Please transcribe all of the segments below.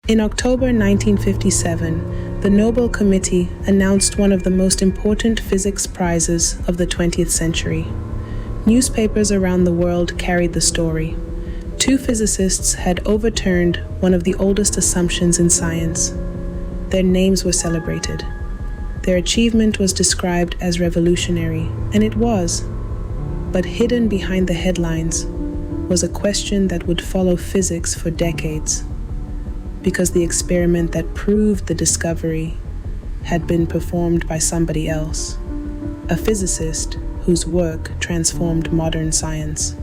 In October 1957, the Nobel Committee announced one of the most important physics prizes of the 20th century. Newspapers around the world carried the story. Two physicists had overturned one of the oldest assumptions in science. Their names were celebrated. Their achievement was described as revolutionary, and it was. But hidden behind the headlines was a question that would follow physics for decades, because the experiment that proved the discovery had been performed by somebody else, a physicist whose work transformed modern science,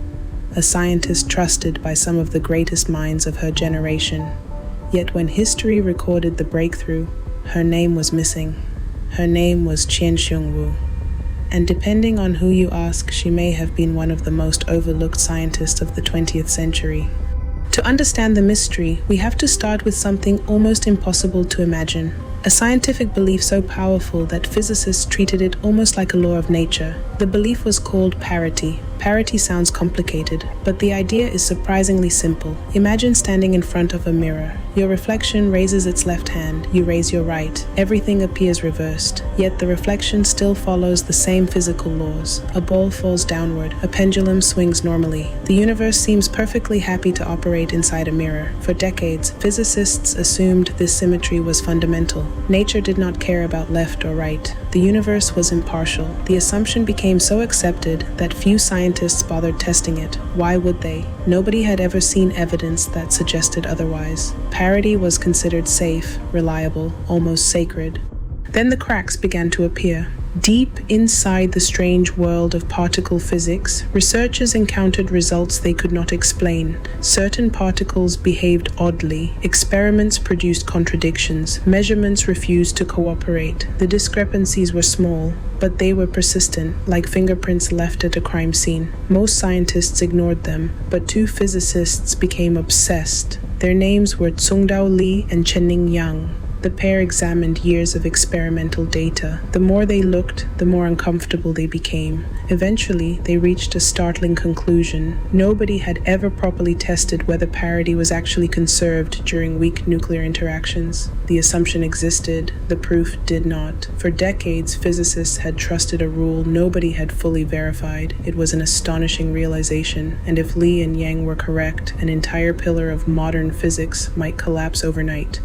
a scientist trusted by some of the greatest minds of her generation. Yet when history recorded the breakthrough, her name was missing. Her name was Chien-Shiung Wu. And depending on who you ask, she may have been one of the most overlooked scientists of the 20th century. To understand the mystery, we have to start with something almost impossible to imagine. A scientific belief so powerful that physicists treated it almost like a law of nature. The belief was called parity. Parity sounds complicated, but the idea is surprisingly simple. Imagine standing in front of a mirror. Your reflection raises its left hand, you raise your right. Everything appears reversed, yet the reflection still follows the same physical laws. A ball falls downward, a pendulum swings normally. The universe seems perfectly happy to operate inside a mirror. For decades, physicists assumed this symmetry was fundamental. Nature did not care about left or right. The universe was impartial. The assumption became so accepted that few scientists bothered testing it. Why would they? Nobody had ever seen evidence that suggested otherwise. Parity was considered safe, reliable, almost sacred. Then the cracks began to appear. Deep inside the strange world of particle physics, researchers encountered results they could not explain. Certain particles behaved oddly. Experiments produced contradictions. Measurements refused to cooperate. The discrepancies were small, but they were persistent, like fingerprints left at a crime scene. Most scientists ignored them, but two physicists became obsessed. Their names were Tsung-Dao and Chen-Ning. The pair examined years of experimental data. The more they looked, the more uncomfortable they became. Eventually, they reached a startling conclusion. Nobody had ever properly tested whether parity was actually conserved during weak nuclear interactions. The assumption existed, the proof did not. For decades, physicists had trusted a rule nobody had fully verified. It was an astonishing realization, and if Li and Yang were correct, an entire pillar of modern physics might collapse overnight.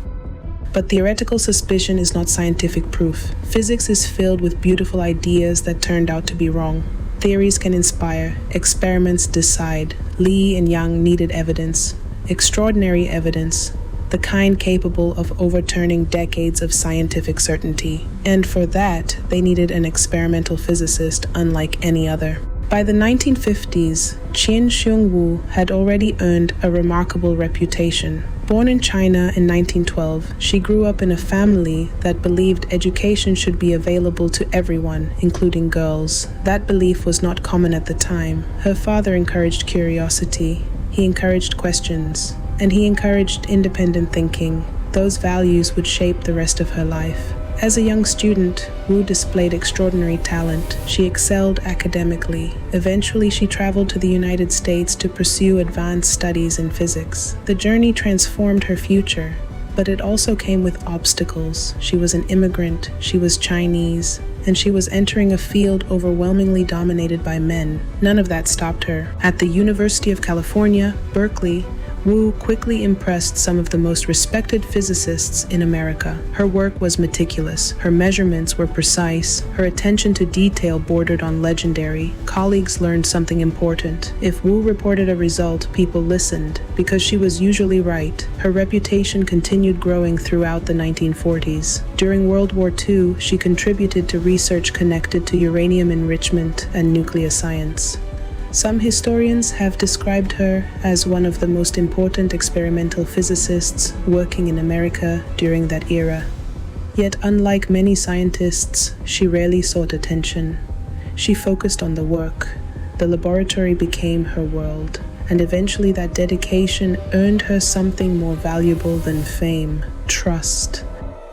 But theoretical suspicion is not scientific proof. Physics is filled with beautiful ideas that turned out to be wrong. Theories can inspire, experiments decide. Li and Yang needed evidence, extraordinary evidence, the kind capable of overturning decades of scientific certainty. And for that, they needed an experimental physicist unlike any other. By the 1950s, Chien-Shiung Wu had already earned a remarkable reputation. Born in China in 1912, she grew up in a family that believed education should be available to everyone, including girls. That belief was not common at the time. Her father encouraged curiosity, he encouraged questions, and he encouraged independent thinking. Those values would shape the rest of her life. As a young student, Wu displayed extraordinary talent. She excelled academically. Eventually, she traveled to the United States to pursue advanced studies in physics. The journey transformed her future, but it also came with obstacles. She was an immigrant, she was Chinese, and she was entering a field overwhelmingly dominated by men. None of that stopped her. At the University of California, Berkeley, Wu quickly impressed some of the most respected physicists in America. Her work was meticulous, her measurements were precise, her attention to detail bordered on legendary. Colleagues learned something important. If Wu reported a result, people listened, because she was usually right. Her reputation continued growing throughout the 1940s. During World War II, she contributed to research connected to uranium enrichment and nuclear science. Some historians have described her as one of the most important experimental physicists working in America during that era. Yet, unlike many scientists, she rarely sought attention. She focused on the work. The laboratory became her world, and eventually that dedication earned her something more valuable than fame: trust.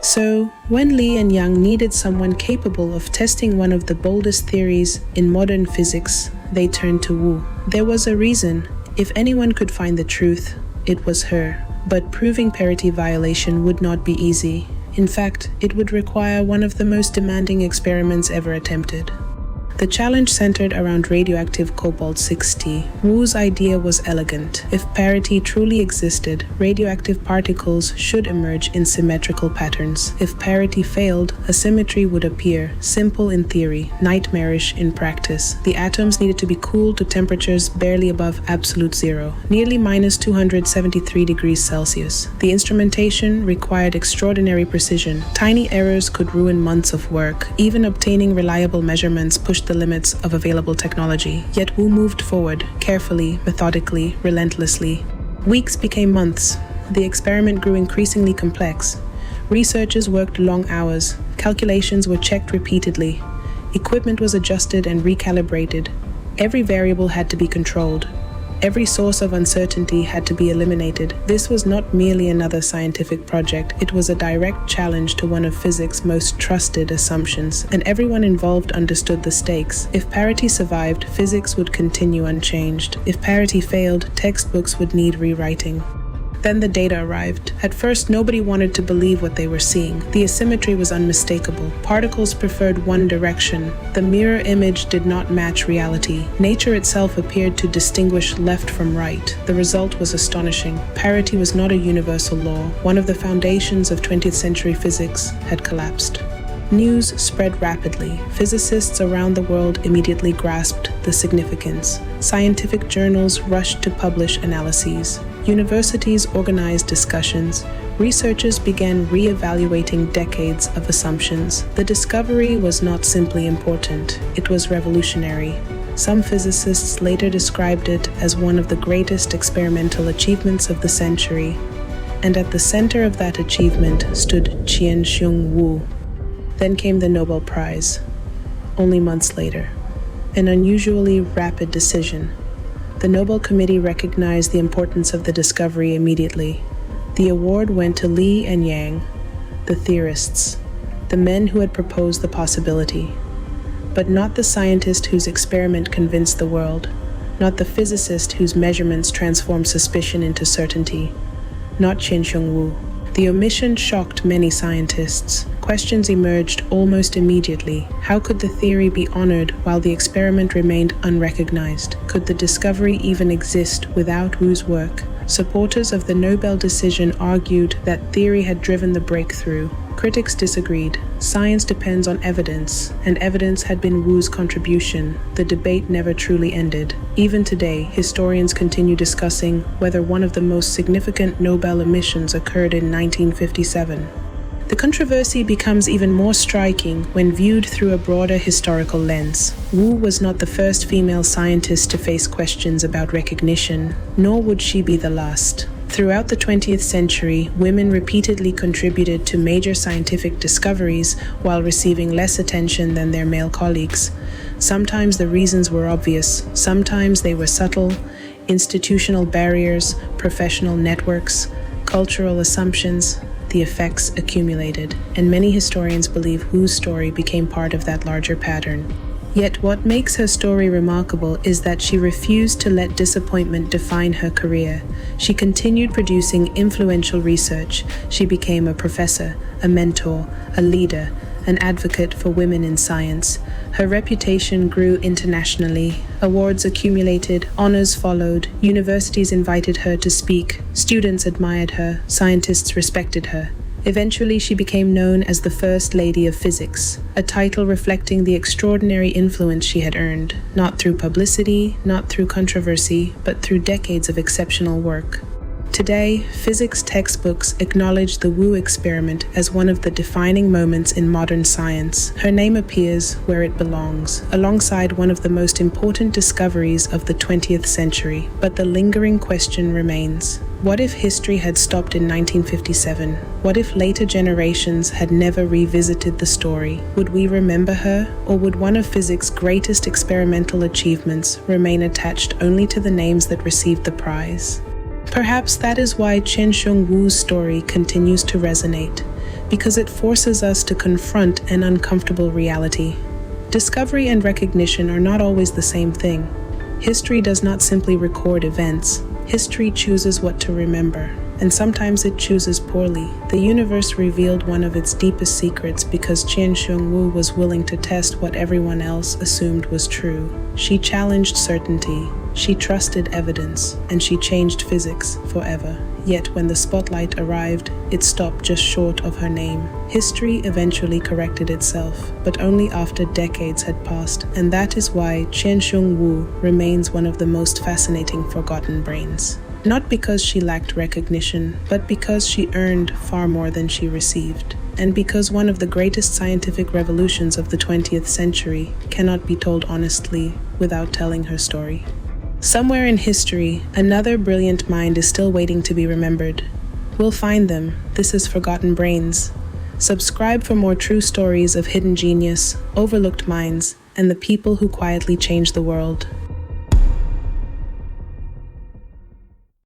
So, when Li and Yang needed someone capable of testing one of the boldest theories in modern physics, they turned to Wu. There was a reason. If anyone could find the truth, it was her. But proving parity violation would not be easy. In fact, it would require one of the most demanding experiments ever attempted. The challenge centered around radioactive cobalt-60. Wu's idea was elegant. If parity truly existed, radioactive particles should emerge in symmetrical patterns. If parity failed, asymmetry would appear, simple in theory, nightmarish in practice. The atoms needed to be cooled to temperatures barely above absolute zero, nearly minus 273 degrees Celsius. The instrumentation required extraordinary precision. Tiny errors could ruin months of work. Even obtaining reliable measurements pushed the limits of available technology. Yet Wu moved forward, carefully, methodically, relentlessly. Weeks became months. The experiment grew increasingly complex. Researchers worked long hours. Calculations were checked repeatedly. Equipment was adjusted and recalibrated. Every variable had to be controlled. Every source of uncertainty had to be eliminated. This was not merely another scientific project, it was a direct challenge to one of physics' most trusted assumptions, and everyone involved understood the stakes. If parity survived, physics would continue unchanged. If parity failed, textbooks would need rewriting. Then the data arrived. At first, nobody wanted to believe what they were seeing. The asymmetry was unmistakable. Particles preferred one direction. The mirror image did not match reality. Nature itself appeared to distinguish left from right. The result was astonishing. Parity was not a universal law. One of the foundations of 20th century physics had collapsed. News spread rapidly. Physicists around the world immediately grasped the significance. Scientific journals rushed to publish analyses. Universities organized discussions. Researchers began re-evaluating decades of assumptions. The discovery was not simply important, it was revolutionary. Some physicists later described it as one of the greatest experimental achievements of the century. And at the center of that achievement stood Chien-Shiung Wu. Then came the Nobel Prize, only months later. An unusually rapid decision. The Nobel Committee recognized the importance of the discovery immediately. The award went to Li and Yang, the theorists, the men who had proposed the possibility. But not the scientist whose experiment convinced the world, not the physicist whose measurements transformed suspicion into certainty, not Chien-Shiung Wu. The omission shocked many scientists. Questions emerged almost immediately. How could the theory be honored while the experiment remained unrecognized? Could the discovery even exist without Wu's work? Supporters of the Nobel decision argued that theory had driven the breakthrough. Critics disagreed. Science depends on evidence, and evidence had been Wu's contribution. The debate never truly ended. Even today, historians continue discussing whether one of the most significant Nobel omissions occurred in 1957. The controversy becomes even more striking when viewed through a broader historical lens. Wu was not the first female scientist to face questions about recognition, nor would she be the last. Throughout the 20th century, women repeatedly contributed to major scientific discoveries while receiving less attention than their male colleagues. Sometimes the reasons were obvious, sometimes they were subtle: institutional barriers, professional networks, cultural assumptions. The effects accumulated, and many historians believe Wu's story became part of that larger pattern. Yet what makes her story remarkable is that she refused to let disappointment define her career. She continued producing influential research. She became a professor, a mentor, a leader, an advocate for women in science. Her reputation grew internationally. Awards accumulated, honors followed, universities invited her to speak, students admired her, scientists respected her. Eventually, she became known as the First Lady of Physics, a title reflecting the extraordinary influence she had earned, not through publicity, not through controversy, but through decades of exceptional work. Today, physics textbooks acknowledge the Wu experiment as one of the defining moments in modern science. Her name appears where it belongs, alongside one of the most important discoveries of the 20th century. But the lingering question remains: what if history had stopped in 1957? What if later generations had never revisited the story? Would we remember her, or would one of physics' greatest experimental achievements remain attached only to the names that received the prize? Perhaps that is why Chien-Shiung Wu's story continues to resonate, because it forces us to confront an uncomfortable reality. Discovery and recognition are not always the same thing. History does not simply record events, History chooses what to remember, and sometimes it chooses poorly. The universe revealed one of its deepest secrets because Chien-Shiung Wu was willing to test what everyone else assumed was true. She challenged certainty, she trusted evidence, and she changed physics forever. Yet when the spotlight arrived, it stopped just short of her name. History eventually corrected itself, but only after decades had passed, and that is why Chien-Shiung Wu remains one of the most fascinating forgotten brains. Not because she lacked recognition, but because she earned far more than she received. And because one of the greatest scientific revolutions of the 20th century cannot be told honestly without telling her story. Somewhere in history, another brilliant mind is still waiting to be remembered. We'll find them. This is Forgotten Brains. Subscribe for more true stories of hidden genius, overlooked minds, and the people who quietly changed the world.